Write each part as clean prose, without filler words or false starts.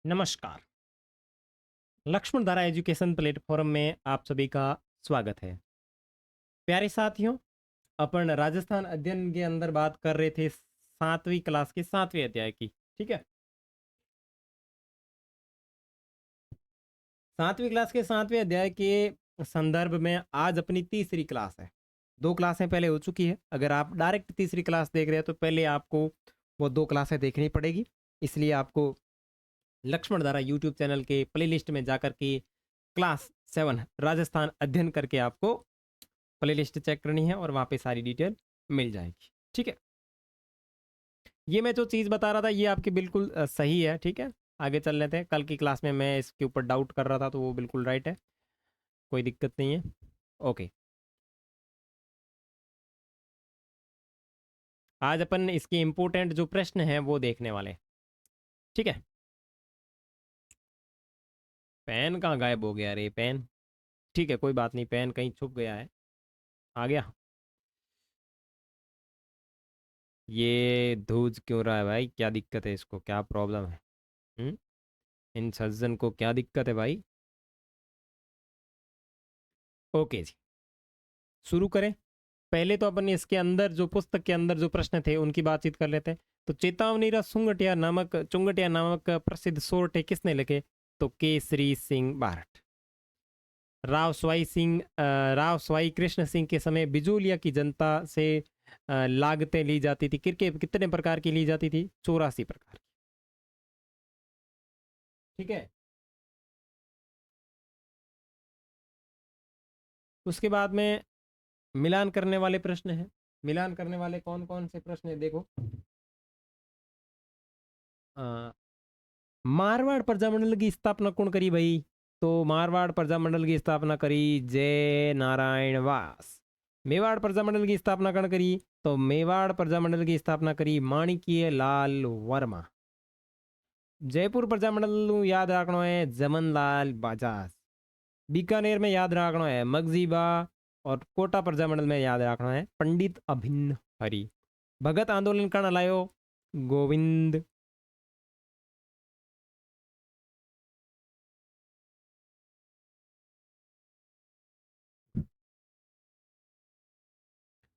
नमस्कार। लक्ष्मण धारा education platform में आप सभी का स्वागत है। प्यारे साथियों, अपन राजस्थान अध्ययन के अंदर बात कर रहे थे 7वीं क्लास के 7वें अध्याय की। ठीक है, 7वीं क्लास के 7वें अध्याय के संदर्भ में आज अपनी तीसरी क्लास है। 2 क्लासें पहले हो चुकी है। अगर आप डायरेक्ट तीसरी क्लास देख रहे हैं तो पहले आपको वो 2 क्लासें देखनी पड़ेगी। इसलिए आपको लक्ष्मण धारा यूट्यूब चैनल के प्लेलिस्ट में जाकर के क्लास 7 राजस्थान अध्ययन करके आपको प्लेलिस्ट चेक करनी है और वहाँ पे सारी डिटेल मिल जाएगी। ठीक है, ये मैं जो चीज़ बता रहा था ये आपकी बिल्कुल सही है। ठीक है, आगे चल लेते हैं। कल की क्लास में मैं इसके ऊपर डाउट कर रहा था तो वो बिल्कुल राइट है, कोई दिक्कत नहीं है। ओके, आज अपन इसके इम्पोर्टेंट जो प्रश्न हैं वो देखने वाले हैं। ठीक है, पेन कहाँ गायब हो गया रे पेन? ठीक है, कोई बात नहीं, पेन कहीं छुप गया है। आ गया। ये धूज क्यों रहा है भाई? क्या दिक्कत है इसको? क्या प्रॉब्लम है? हम्म, इन सज्जन को क्या दिक्कत है भाई? ओके जी, शुरू करें। पहले तो अपन इसके अंदर जो पुस्तक के अंदर जो प्रश्न थे उनकी बातचीत कर लेते हैं। तो चेतावनी चुंगटिया नामक प्रसिद्ध सोरठे किसने लिखे? तो केसरी सिंह बारठ। राव स्वाई कृष्ण सिंह के समय बिजूलिया की जनता से लागतें ली जाती थी। कितने प्रकार की ली जाती थी? 84 प्रकार की। ठीक है, उसके बाद में मिलान करने वाले प्रश्न हैं। मिलान करने वाले कौन कौन से प्रश्न है देखो। अ, मारवाड़ प्रजामंडल की स्थापना कौन करी भाई? तो मारवाड़ प्रजामंडल की स्थापना करी जय नारायण वास। मेवाड़ प्रजामंडल की स्थापना कौन करी? तो मेवाड़ प्रजामंडल की स्थापना करी माणिक्य लाल वर्मा। जयपुर प्रजामंडल याद रखना है जमन लाल बजाज। बीकानेर में याद रखना है मगजीबा। और कोटा प्रजामंडल में याद रखना है पंडित अभिन्न हरि। भगत आंदोलन करण लायो गोविंद।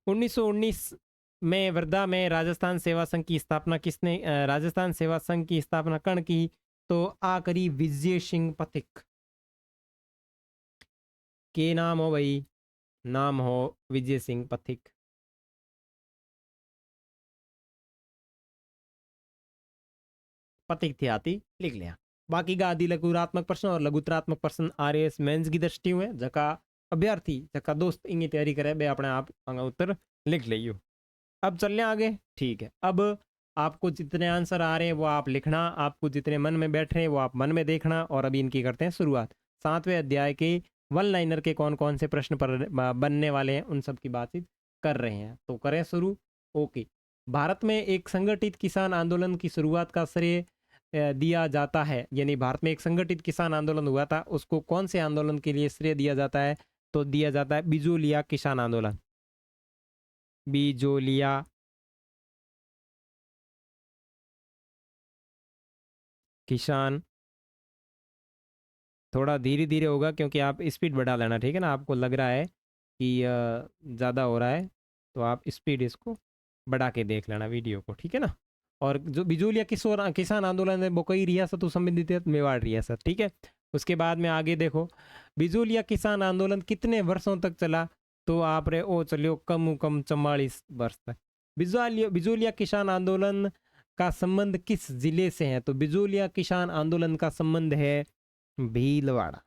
1919 में वर्धा में राजस्थान सेवा संघ की स्थापना किसने राजस्थान सेवा संघ की स्थापना कर्ण की? तो आ करी विजय सिंह पथिक। के नाम हो भाई? नाम हो विजय सिंह पथिक। पथिक थे आती लिख लिया। बाकी का आदि लघुरात्मक प्रश्न और लघुतरात्मक प्रश्न आर एस मेंस की दृष्टि हुए जका अभ्यर्थी जका दोस्त इंगी तैयारी करे बे अपने आप उत्तर लिख लियो। अब चलने आगे। ठीक है, अब आपको जितने आंसर आ रहे हैं वो आप लिखना, आपको जितने मन में बैठ रहे हैं वो आप मन में देखना। और अभी इनकी करते हैं शुरुआत। 7वें अध्याय के वन लाइनर के कौन कौन से प्रश्न पर बनने वाले हैं उन सब की बातचीत कर रहे हैं, तो करें शुरू। ओके, भारत में एक संगठित किसान आंदोलन की शुरुआत का श्रेय दिया जाता है, यानी भारत में एक संगठित किसान आंदोलन हुआ था, उसको कौन से आंदोलन के लिए श्रेय दिया जाता है? तो दिया जाता है बिजोलिया किसान आंदोलन। बिजोलिया किसान। थोड़ा धीरे धीरे होगा क्योंकि आप स्पीड बढ़ा लेना, ठीक है ना? आपको लग रहा है कि ज़्यादा हो रहा है तो आप स्पीड इसको बढ़ा के देख लेना वीडियो को, ठीक है ना? और जो बिजूलिया किसान आंदोलन है वो कई रियासतों संबंधित है, मेवाड़ रियासत। ठीक है, उसके बाद में आगे देखो, बिजूलिया किसान आंदोलन कितने वर्षों तक चला? तो आप रे ओ चलियो कम 44 वर्ष तक। बिजूलिया किसान आंदोलन का संबंध किस जिले से है? तो बिजूलिया किसान आंदोलन का संबंध है भीलवाड़ा।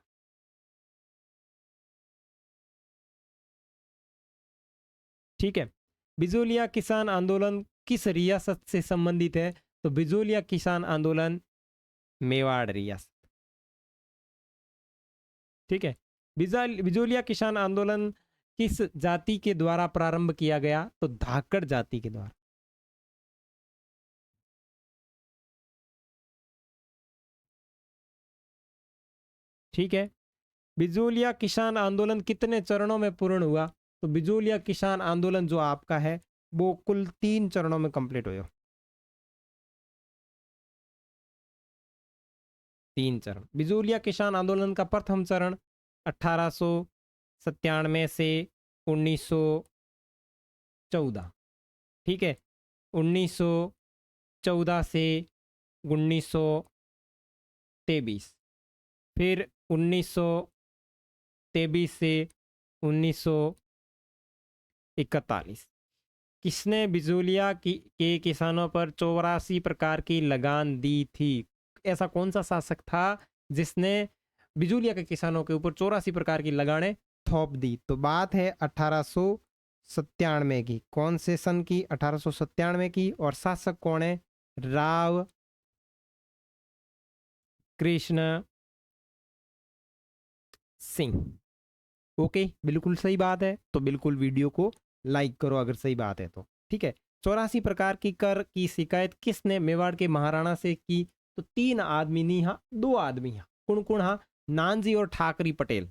ठीक है, बिजोलिया किसान आंदोलन किस रियासत से संबंधित है? तो बिजोलिया किसान आंदोलन मेवाड़ रियासत। ठीक है, बिजोलिया किसान आंदोलन किस जाति के द्वारा प्रारंभ किया गया? तो धाकड़ जाति के द्वारा। ठीक है, बिजोलिया किसान आंदोलन कितने चरणों में पूर्ण हुआ? तो बिजोलिया किसान आंदोलन जो आपका है वो कुल 3 चरणों में कंप्लीट हुआ। 3 चरण। बिजोलिया किसान आंदोलन का प्रथम चरण 1897 से 1914, ठीक है, 1914 से 1923, फिर 1923 से 1941। किसने बिजोलिया के किसानों पर 84 प्रकार की लगान दी थी? ऐसा कौन सा शासक था जिसने बिजोलिया के किसानों के ऊपर 84 प्रकार की लगानें थोप दी? तो बात है 1897 की। कौन से सन की? 1897 की। और शासक कौन है? राव कृष्ण सिंह। ओके, बिल्कुल सही बात है, तो बिल्कुल वीडियो को लाइक करो अगर सही बात है तो। ठीक है, 84 प्रकार की कर की शिकायत किसने मेवाड़ के महाराणा से की? तो 3 आदमी नहीं, हाँ 2 आदमी, हाँ कौन कौन? हाँ, नानजी और ठाकरी पटेल।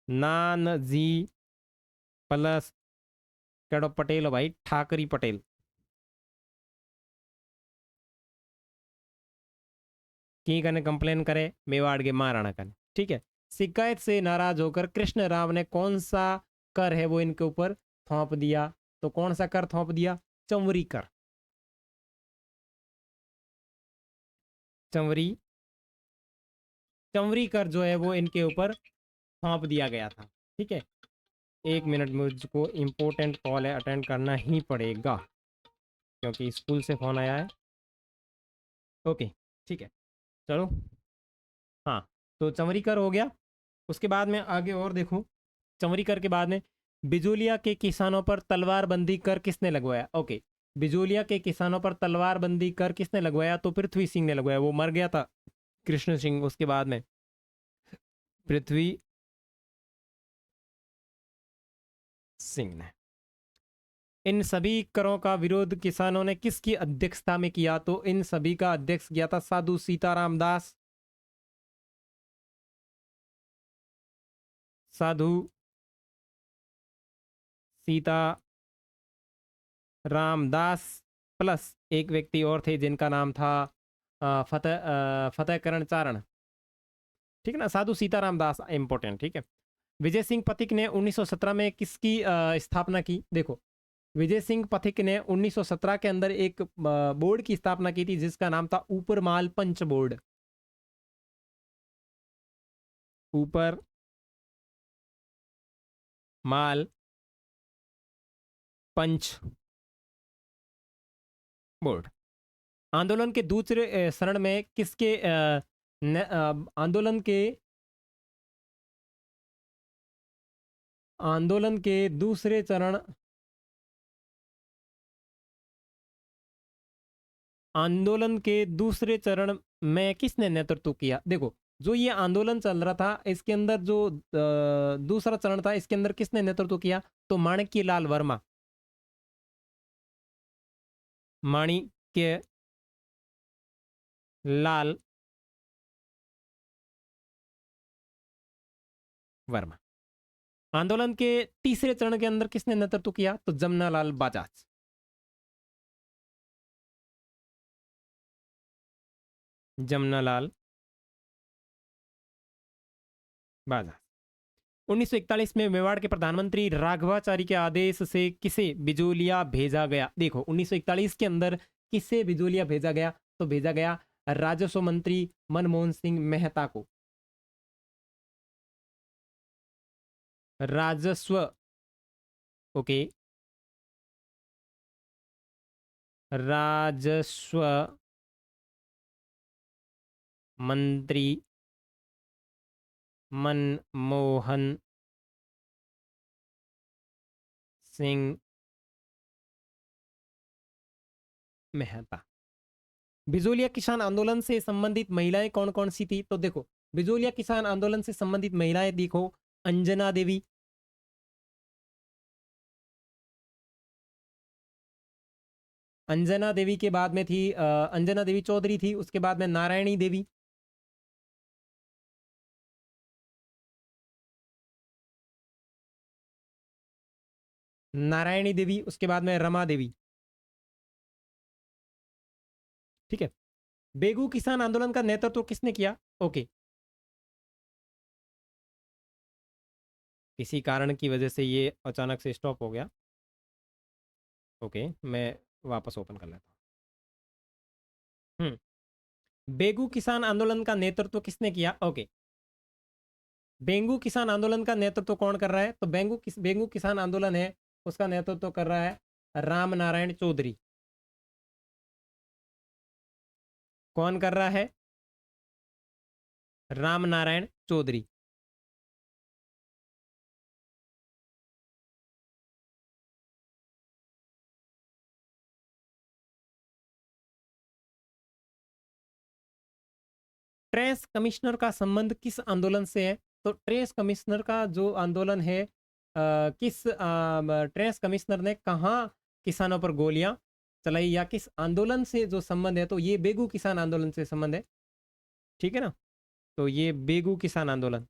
नानजी प्लस केड़ो पटेल हो भाई, ठाकरी पटेल। की कने कंप्लेन करे? मेवाड़ के महाराणा कने। ठीक है, शिकायत से नाराज होकर कृष्ण राव ने कौन सा कर है वो इनके ऊपर थोप दिया? तो कौन सा कर थोप दिया? चंवरी कर। चंवरी, चंवरी कर जो है वो इनके ऊपर थोप दिया गया था। ठीक है, 1 मिनट, मुझको इम्पोर्टेंट कॉल है, अटेंड करना ही पड़ेगा क्योंकि स्कूल से फोन आया है। ओके, ठीक है, चलो। हाँ, तो चंवरी कर हो गया। उसके बाद में आगे और देखो, चंवरी कर के बाद में बिजोलिया के किसानों पर तलवारबंदी कर किसने लगवाया? ओके, बिजोलिया के किसानों पर तलवारबंदी कर किसने लगवाया? तो पृथ्वी सिंह ने लगवाया, वो मर गया था कृष्ण सिंह। उसके बाद में पृथ्वी सिंह ने। इन सभी करों का विरोध किसानों ने किसकी अध्यक्षता में किया? तो इन सभी का अध्यक्ष किया था साधु सीताराम दास। साधु सीता रामदास प्लस एक व्यक्ति और थे जिनका नाम था फतेह करण चारण। ठीक है ना, साधु सीताराम दास इंपॉर्टेंट। ठीक है, विजय सिंह पथिक ने 1917 में किसकी स्थापना की? देखो, विजय सिंह पथिक ने 1917 के अंदर एक बोर्ड की स्थापना की थी जिसका नाम था ऊपर माल पंच बोर्ड। ऊपर माल पंच बोर्ड। आंदोलन के दूसरे चरण में किसके आंदोलन के दूसरे चरण आंदोलन के दूसरे चरण में किसने नेतृत्व किया? देखो, जो ये आंदोलन चल रहा था इसके अंदर जो दूसरा चरण था इसके अंदर किसने नेतृत्व किया? तो माणिक्य लाल वर्मा। माणिक्य लाल वर्मा। आंदोलन के तीसरे चरण के अंदर किसने नेतृत्व किया? तो जमनालाल बजाज। जमनालाल बजाज। 1941 में मेवाड़ के प्रधानमंत्री राघवाचारी के आदेश से किसे बिजोलिया भेजा गया? देखो, 1941 के अंदर किसे बिजोलिया भेजा गया? तो भेजा गया राजस्व मंत्री मनमोहन सिंह मेहता को। राजस्व, ओके, राजस्व मंत्री मनमोहन सिंह मेहता। बिजोलिया किसान आंदोलन से संबंधित महिलाएं कौन कौन सी थी? तो देखो, बिजोलिया किसान आंदोलन से संबंधित महिलाएं देखो, अंजना देवी, अंजना देवी के बाद में थी अंजना देवी चौधरी थी, उसके बाद में नारायणी देवी, नारायणी देवी, उसके बाद में रमा देवी। ठीक है, बेगू किसान आंदोलन का नेतृत्व किसने किया? ओके, किसी कारण की वजह से ये अचानक से स्टॉप हो गया। ओके, मैं वापस ओपन कर लेता हूँ। बेगू किसान आंदोलन का नेतृत्व किसने किया? ओके, बेंगू किसान आंदोलन का नेतृत्व कौन कर रहा है? तो बेंगू किसान आंदोलन है, उसका नेतृत्व कर रहा है राम नारायण चौधरी। कौन कर रहा है? राम नारायण चौधरी। ट्रेस कमिश्नर का संबंध किस आंदोलन से है? तो ट्रेस कमिश्नर का जो आंदोलन है, ट्रेस कमिश्नर ने कहाँ किसानों पर गोलियां चलाई, या किस आंदोलन से जो संबंध है? तो ये बेगू किसान आंदोलन से संबंध है, ठीक है ना? तो ये बेगू किसान आंदोलन।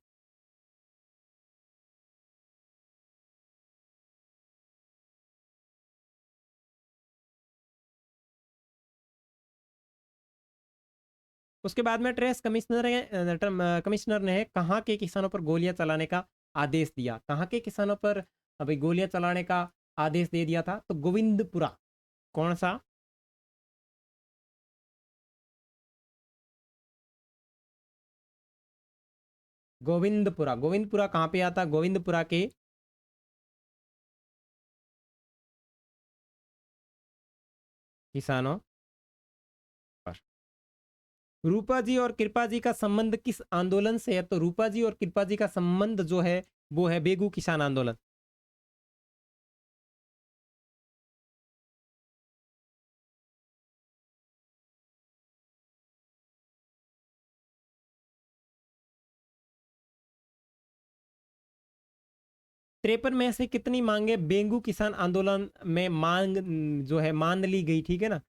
उसके बाद में ट्रेस कमिश्नर ने कहाँ के किसानों पर गोलियां चलाने का आदेश दिया? कहाँ के किसानों पर अभी गोलियां चलाने का आदेश दे दिया था? तो गोविंदपुरा। कौन सा? गोविंदपुरा। गोविंदपुरा कहाँ पे आता? गोविंदपुरा के किसानों पर। रूपा जी और कृपा जी का संबंध किस आंदोलन से है? तो रूपा जी और कृपा जी का संबंध जो है वो है बेगू किसान आंदोलन। तिरपन में से कितनी मांगे बेंगू किसान आंदोलन में मांग जो है मान ली गई, ठीक है ना?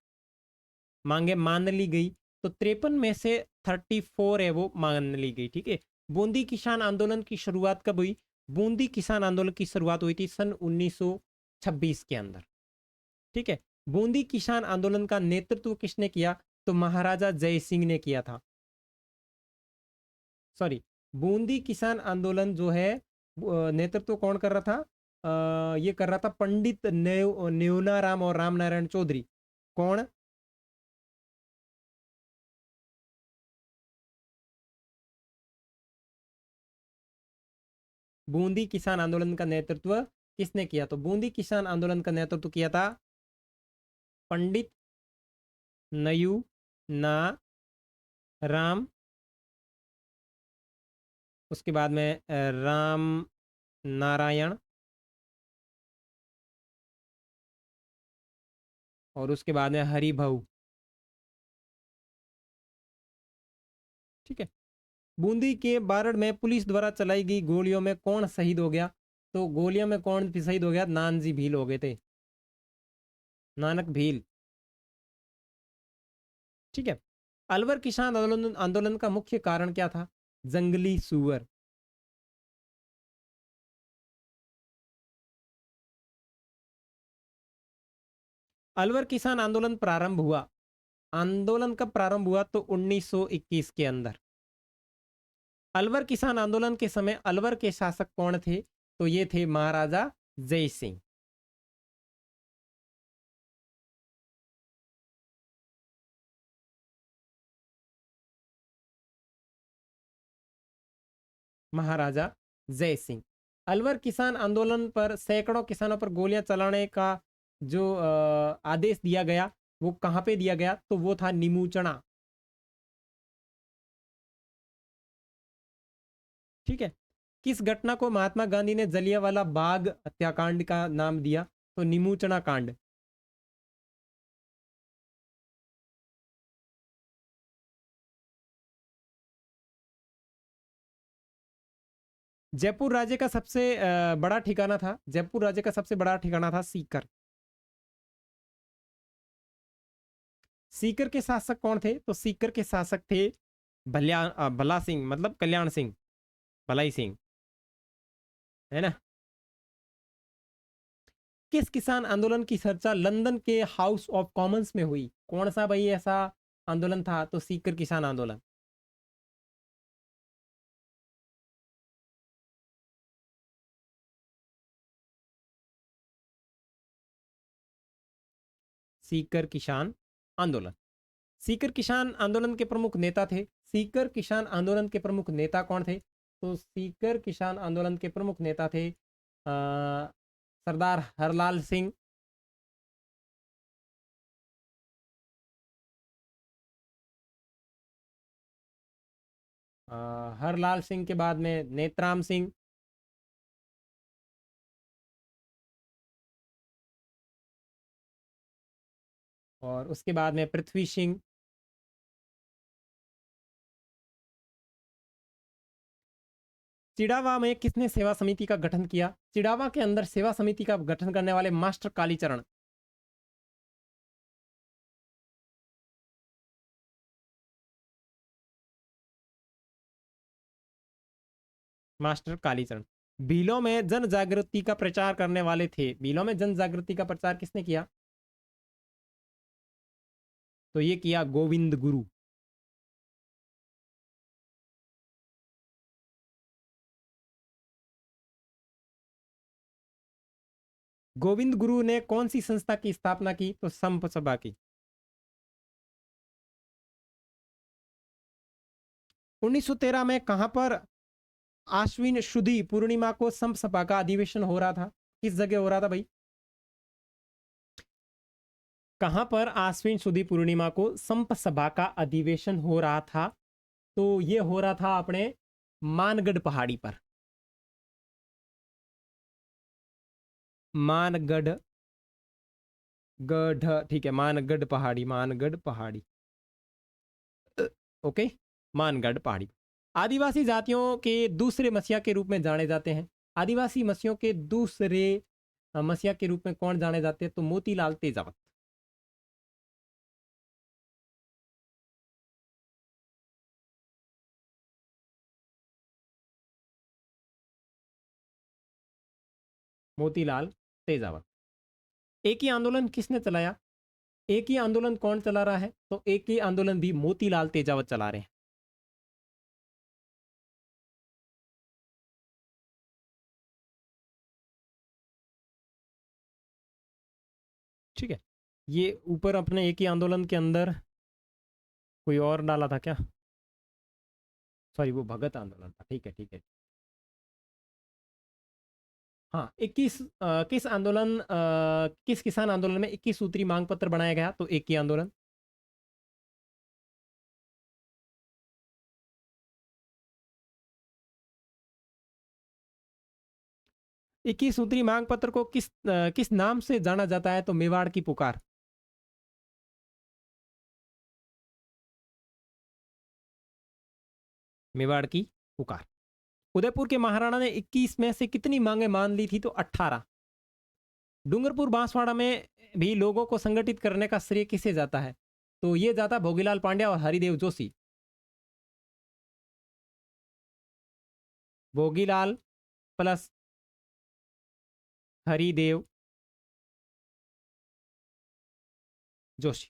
मांगे मान ली गई। तो 53 में से 34 है वो मान ली गई, ठीक है। बूंदी किसान आंदोलन की शुरुआत कब हुई? बूंदी किसान आंदोलन की शुरुआत हुई थी सन 1926 के अंदर, ठीक है। बूंदी किसान आंदोलन का नेतृत्व किसने किया? तो महाराजा जय सिंह ने किया था। सॉरी, बूंदी किसान आंदोलन जो है नेतृत्व कौन कर रहा था? ये कर रहा था पंडित नेवनाराम और राम नारायण चौधरी। कौन? बूंदी किसान आंदोलन का नेतृत्व किसने किया? तो बूंदी किसान आंदोलन का नेतृत्व किया था पंडित नयू ना राम, उसके बाद में राम नारायण, और उसके बाद में हरिभाऊ, ठीक है। बूंदी के बारड़ में पुलिस द्वारा चलाई गई गोलियों में कौन शहीद हो गया? तो गोलियों में कौन शहीद हो गया? नानजी भील हो गए थे, नानक भील, ठीक है। अलवर किसान आंदोलन आंदोलन का मुख्य कारण क्या था? जंगली सुअर। अलवर किसान आंदोलन प्रारंभ हुआ, आंदोलन कब प्रारंभ हुआ? तो 1921 के अंदर। अलवर किसान आंदोलन के समय अलवर के शासक कौन थे? तो ये थे महाराजा जय सिंह। महाराजा जय सिंह। अलवर किसान आंदोलन पर सैकड़ों किसानों पर गोलियां चलाने का जो आदेश दिया गया, वो कहां पे दिया गया? तो वो था नीमूचना, ठीक है। किस घटना को महात्मा गांधी ने जलियांवाला बाग हत्याकांड का नाम दिया? तो नीमूचना कांड। जयपुर राज्य का सबसे बड़ा ठिकाना था, जयपुर राज्य का सबसे बड़ा ठिकाना था सीकर। सीकर के शासक कौन थे? तो सीकर के शासक थे भला सिंह, मतलब कल्याण सिंह, भलाई सिंह, है ना। किस किसान आंदोलन की चर्चा लंदन के हाउस ऑफ कॉमन्स में हुई? कौन सा भाई ऐसा आंदोलन था तो सीकर किसान आंदोलन। सीकर किसान आंदोलन। सीकर किसान आंदोलन के प्रमुख नेता थे। सीकर किसान आंदोलन के प्रमुख नेता कौन थे? तो सीकर किसान आंदोलन के प्रमुख नेता थे सरदार हरलाल सिंह, हरलाल सिंह के बाद में नेत्राम सिंह, और उसके बाद में पृथ्वी सिंह। चिड़ावा में किसने सेवा समिति का गठन किया? चिड़ावा के अंदर सेवा समिति का गठन करने वाले मास्टर कालीचरण। मास्टर कालीचरण। भीलों में जन जागृति का प्रचार करने वाले थे। भीलों में जन जागृति का प्रचार किसने किया? तो ये किया गोविंद गुरु। गोविंद गुरु ने कौन सी संस्था की स्थापना की? तो संप सभा की। 1913 में कहां पर आश्विन शुद्धि पूर्णिमा को संप सभा का अधिवेशन हो रहा था? किस जगह हो रहा था भाई? कहां पर आश्विन शुद्धि पूर्णिमा को संप सभा का अधिवेशन हो रहा था? तो ये हो रहा था अपने मानगढ़ पहाड़ी पर। मानगढ़ गढ़, ठीक है, मानगढ़ पहाड़ी, मानगढ़ पहाड़ी, ओके, मानगढ़ पहाड़ी। आदिवासी जातियों के दूसरे मसीहा के रूप में जाने जाते हैं। आदिवासी मसीहों के दूसरे मसीहा के रूप में कौन जाने जाते हैं? तो मोतीलाल तेजावत। मोतीलाल तेजावत। एक ही आंदोलन किसने चलाया? एक ही आंदोलन कौन चला रहा है? तो एक ही आंदोलन भी मोतीलाल तेजावत चला रहे हैं। ठीक है, ये ऊपर अपने एक ही आंदोलन के अंदर कोई और डाला था क्या? सॉरी, वो भगत आंदोलन था। ठीक है, ठीक है। हाँ, 21 किस आंदोलन किस किसान आंदोलन में 21 सूत्री मांग पत्र बनाया गया? तो एक ही आंदोलन। इक्कीस सूत्री मांग पत्र को किस नाम से जाना जाता है? तो मेवाड़ की पुकार। मेवाड़ की पुकार। उदयपुर के महाराणा ने 21 में से कितनी मांगे मान ली थी? तो 18। डूंगरपुर बांसवाड़ा में भी लोगों को संगठित करने का श्रेय किसे जाता है? तो ये जाता भोगीलाल पांड्या और हरिदेव जोशी। भोगीलाल प्लस हरिदेव जोशी।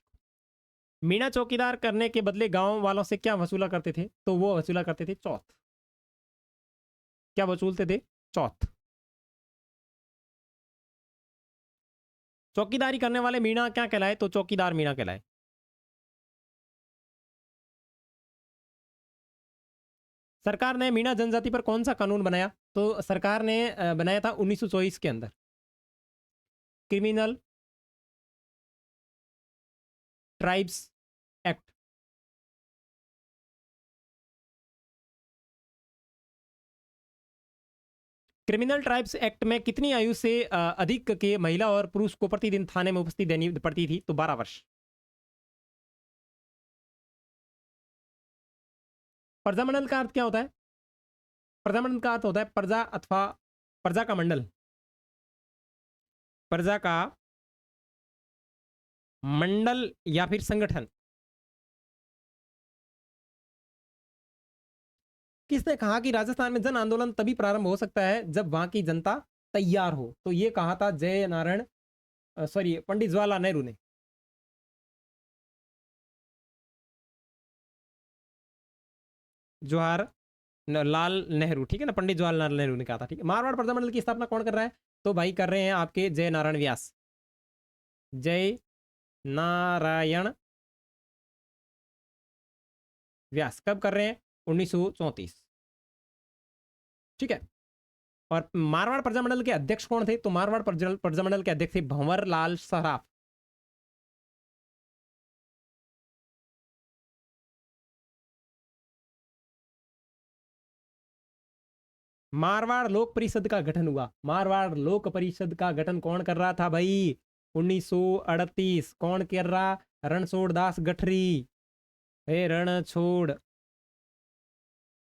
मीणा चौकीदार करने के बदले गांव वालों से क्या वसूला करते थे? तो वो वसूला करते थे चौथ। क्या वसूलते थे? चौथ। चौकीदारी करने वाले मीणा क्या कहलाए? तो चौकीदार मीणा कहलाए। सरकार ने मीणा जनजाति पर कौन सा कानून बनाया? तो सरकार ने बनाया था 1924 के अंदर criminal tribes act. Criminal tribes act में कितनी आयु से अधिक के महिला और पुरुष को प्रतिदिन थाने में उपस्थिति देनी पड़ती थी? तो 12 वर्ष। प्रजामंडल का अर्थ क्या होता है? प्रजामंडल का अर्थ होता है प्रजा अथवा प्रजा का मंडल। प्रजा का मंडल या फिर संगठन। किसने कहा कि राजस्थान में जन आंदोलन तभी प्रारंभ हो सकता है जब वहां की जनता तैयार हो? तो ये कहा था जय नारायण, सॉरी, पंडित जवाहरलाल नेहरू ने। जवाहर लाल नेहरू, ठीक है ना, पंडित जवाहरलाल नेहरू ने कहा था, ठीक है। मारवाड़ प्रजामंडल की स्थापना कौन कर रहा है? तो भाई कर रहे हैं आपके जय नारायण व्यास। जय नारायण व्यास कब कर रहे हैं? 1934, ठीक है। और मारवाड़ प्रजामंडल के अध्यक्ष कौन थे? तो मारवाड़ प्रजामंडल के अध्यक्ष थे भंवर लाल सराफ। मारवाड़ लोक परिषद का गठन हुआ। मारवाड़ लोक परिषद का गठन कौन कर रहा था भाई? 1938। कौन कर रहा? रणछोड़ दास गठरी। हे रणछोड़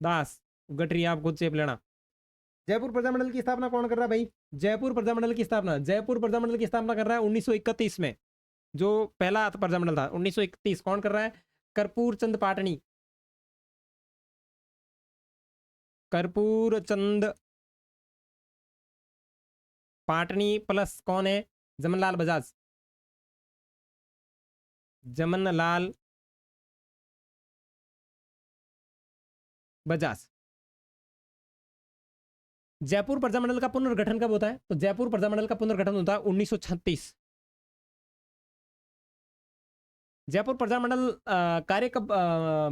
दास गठरी, आप खुद से लेना। जयपुर प्रजामंडल की स्थापना कौन कर रहा है भाई? जयपुर प्रजामंडल की स्थापना, जयपुर प्रजामंडल की स्थापना कर रहा है 1931 में। जो पहला प्रजामंडल था 1931, कौन कर रहा है? कर्पूर चंद पाटनी। कर्पूर चंद पाटनी प्लस कौन है? जमनलाल बजाज। जमनलाल बजाज। जयपुर प्रजामंडल का पुनर्गठन कब होता है? तो जयपुर प्रजामंडल का पुनर्गठन होता है 1936। जयपुर प्रजामंडल कार्य कब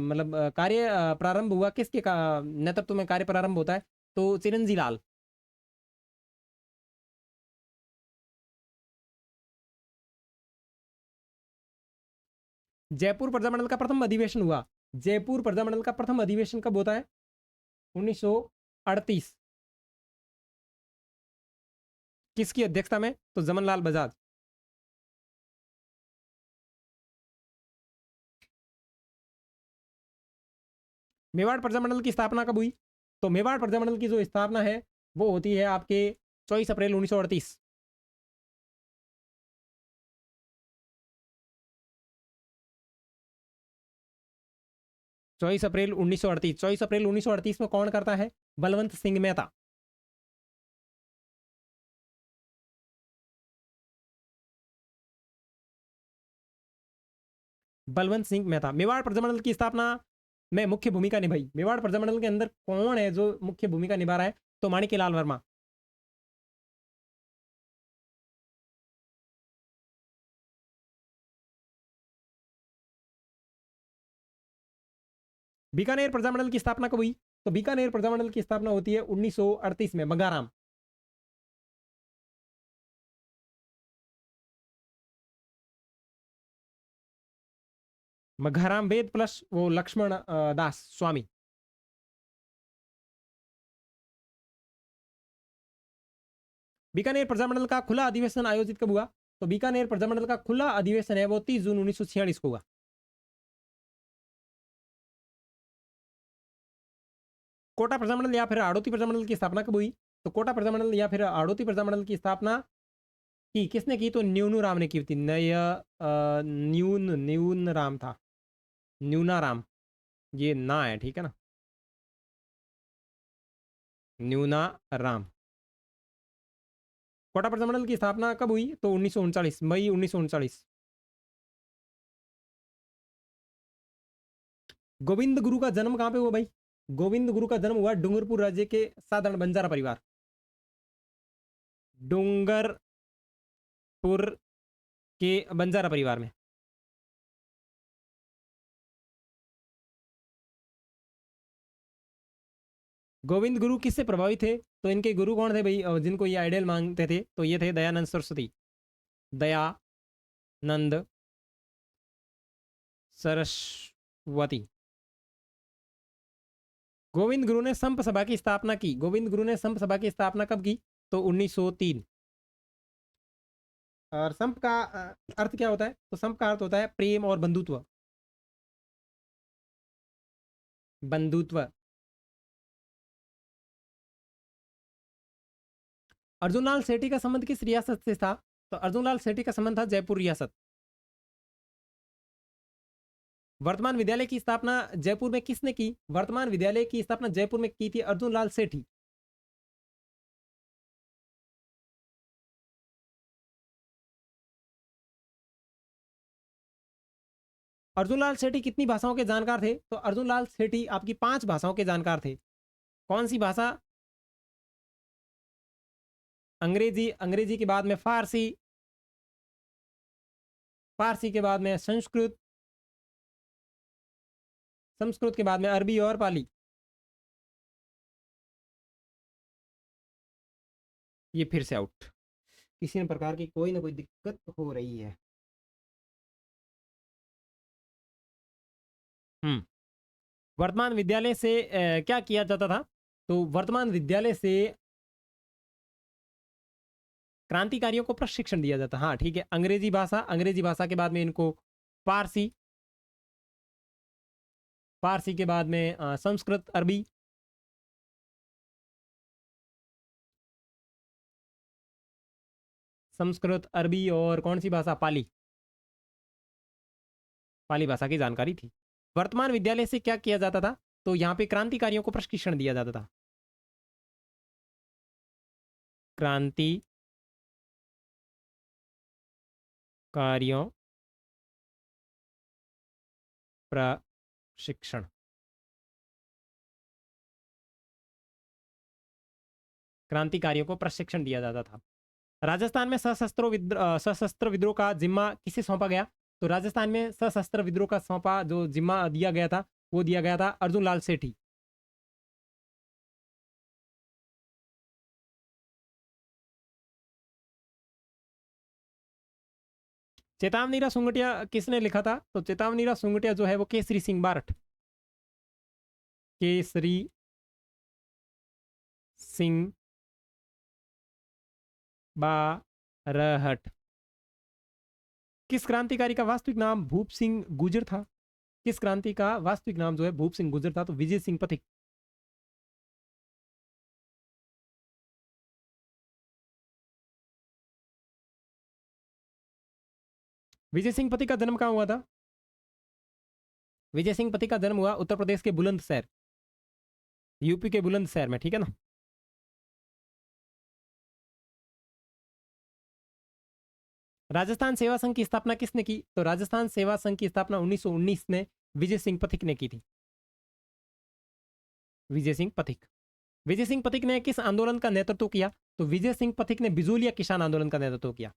मतलब कार्य प्रारंभ हुआ? किसके नेतृत्व में कार्य प्रारंभ होता है? तो चिरंजी लाल। जयपुर प्रजामंडल का प्रथम अधिवेशन हुआ। जयपुर प्रजामंडल का प्रथम अधिवेशन कब होता है? 1938। किसकी अध्यक्षता में? तो जमनलाल बजाज। मेवाड़ प्रजामंडल की स्थापना कब हुई? तो मेवाड़ प्रजामंडल की जो स्थापना है वो होती है आपके 24 अप्रैल 1938। 24 अप्रैल 1938। 24 अप्रैल 1938 में कौन करता है? बलवंत सिंह मेहता। बलवंत सिंह मेहता। मेवाड़ प्रजामंडल की स्थापना में मुख्य भूमिका निभाई। मेवाड़ प्रजामंडल के अंदर कौन है जो मुख्य भूमिका निभा रहा है? तो माणिक्यलाल वर्मा। बीकानेर प्रजामंडल की स्थापना कब हुई? तो बीकानेर प्रजामंडल की स्थापना होती है 1938 में, बंगाराम। मघाराम वेद प्लस वो लक्ष्मण दास स्वामी। बीकानेर प्रजामंडल का खुला अधिवेशन आयोजित कब हुआ? तो बीकानेर प्रजामंडल का खुला अधिवेशन है वो 30 जून 1946 को हुआ। कोटा प्रजामंडल या फिर आड़ोती प्रजामंडल की स्थापना कब हुई? तो कोटा प्रजामंडल या फिर आड़ोती प्रजामंडल की स्थापना की किसने की? तो न्यूनू राम ने की थी। नय न्यून न्यून राम था, न्यूना राम। ये ना है, ठीक है ना, न्यूना राम। कोटा प्रजामंडल की स्थापना कब हुई? तो 1939, मई 1939। गोविंद गुरु का जन्म कहाँ पे हुआ भाई? गोविंद गुरु का जन्म हुआ डूंगरपुर राज्य के साधारण बंजारा परिवार। डूंगरपुर के बंजारा परिवार में। गोविंद गुरु किससे प्रभावित थे? तो इनके गुरु कौन थे भाई जिनको ये आइडियल मांगते थे? तो ये थे दयानंद सरस्वती। दयानंद सरस्वती। गोविंद गुरु ने संप सभा की स्थापना की। गोविंद गुरु ने संप सभा की स्थापना कब की? तो 1903। और संप का अर्थ क्या होता है? तो संप का अर्थ होता है प्रेम और बंधुत्व। बंधुत्व। अर्जुनलाल सेठी का संबंध किस रियासत से था? तो अर्जुनलाल सेठी का संबंध था जयपुर रियासत। वर्तमान विद्यालय की स्थापना जयपुर में किसने की? वर्तमान विद्यालय की स्थापना जयपुर में की थी अर्जुनलाल सेठी। अर्जुन लाल सेठी कितनी भाषाओं के जानकार थे? तो अर्जुन लाल सेठी आपकी 5 भाषाओं के जानकार थे। कौन सी भाषा? अंग्रेजी, अंग्रेजी के बाद में फारसी, फारसी के बाद में संस्कृत, संस्कृत के बाद में अरबी और पाली। ये फिर से आउट, किसी न प्रकार की कोई ना कोई दिक्कत हो रही है। वर्तमान विद्यालय से क्या किया जाता था? तो वर्तमान विद्यालय से क्रांतिकारियों को प्रशिक्षण दिया जाता। हाँ ठीक है, अंग्रेजी भाषा, अंग्रेजी भाषा के बाद में इनको फारसी, फारसी के बाद में संस्कृत, अरबी, संस्कृत, अरबी और कौन सी भाषा? पाली, पाली भाषा की जानकारी थी। वर्तमान विद्यालय से क्या किया जाता था? तो यहाँ पे क्रांतिकारियों को प्रशिक्षण दिया जाता था। क्रांतिकारियों प्रशिक्षण, क्रांतिकारियों को प्रशिक्षण दिया जाता था। राजस्थान में सशस्त्र विद्रोह का जिम्मा किसे सौंपा गया? तो राजस्थान में सशस्त्र विद्रोह का सौंपा जो जिम्मा दिया गया था वो दिया गया था अर्जुन लाल सेठी। चेतावनीरा सुंगटिया किसने लिखा था? तो चेतावनीरा सुंगटिया जो है वो केसरी सिंह बारठ, केसरी सिंह बारहट। किस क्रांतिकारी का वास्तविक नाम भूप सिंह गुजर था? किस क्रांति का वास्तविक नाम जो है भूप सिंह गुजर था? तो विजय सिंह पथिक। विजय सिंह पथिक का जन्म कहाँ हुआ था? विजय सिंह पथिक का जन्म हुआ उत्तर प्रदेश के बुलंदशहर, यूपी के बुलंदशहर में, ठीक है ना। राजस्थान सेवा संघ की स्थापना किसने की? तो राजस्थान सेवा संघ की स्थापना 1919 में विजय सिंह पथिक ने की थी। विजय सिंह पथिक। विजय सिंह पथिक ने किस आंदोलन का नेतृत्व किया? तो विजय सिंह पथिक ने बिजोलिया किसान आंदोलन का नेतृत्व किया।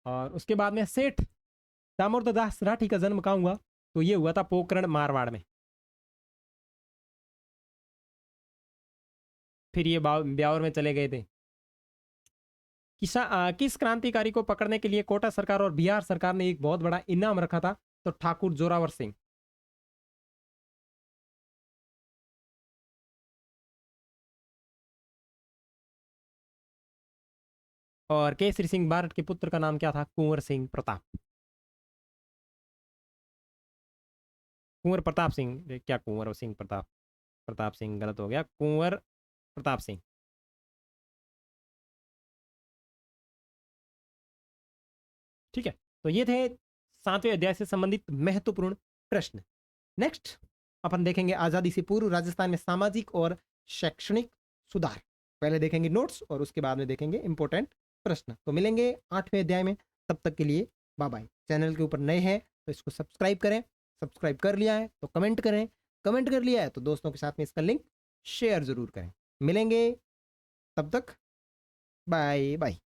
और उसके बाद में सेठ दामोदर दास राठी का जन्म कहाँ हुआ? तो ये हुआ था पोकरण मारवाड़ में। फिर ये ब्यावर में चले गए थे। किस क्रांतिकारी को पकड़ने के लिए कोटा सरकार और बिहार सरकार ने एक बहुत बड़ा इनाम रखा था? तो ठाकुर जोरावर सिंह। और केसरी सिंह बारठ के पुत्र का नाम क्या था? कुंवर सिंह प्रताप। कुंवर प्रताप सिंह, क्या कुंवर सिंह प्रताप, प्रताप सिंह गलत हो गया, कुंवर प्रताप सिंह। ठीक है, तो ये थे 7वें अध्याय से संबंधित महत्वपूर्ण प्रश्न। नेक्स्ट अपन देखेंगे आजादी से पूर्व राजस्थान में सामाजिक और शैक्षणिक सुधार। पहले देखेंगे नोट्स और उसके बाद में देखेंगे इंपॉर्टेंट प्रश्न। तो मिलेंगे 8वें अध्याय में, तब तक के लिए बाय बाय। चैनल के ऊपर नए हैं तो इसको सब्सक्राइब करें, सब्सक्राइब कर लिया है तो कमेंट करें, कमेंट कर लिया है तो दोस्तों के साथ में इसका लिंक शेयर जरूर करें। मिलेंगे, तब तक बाय बाय।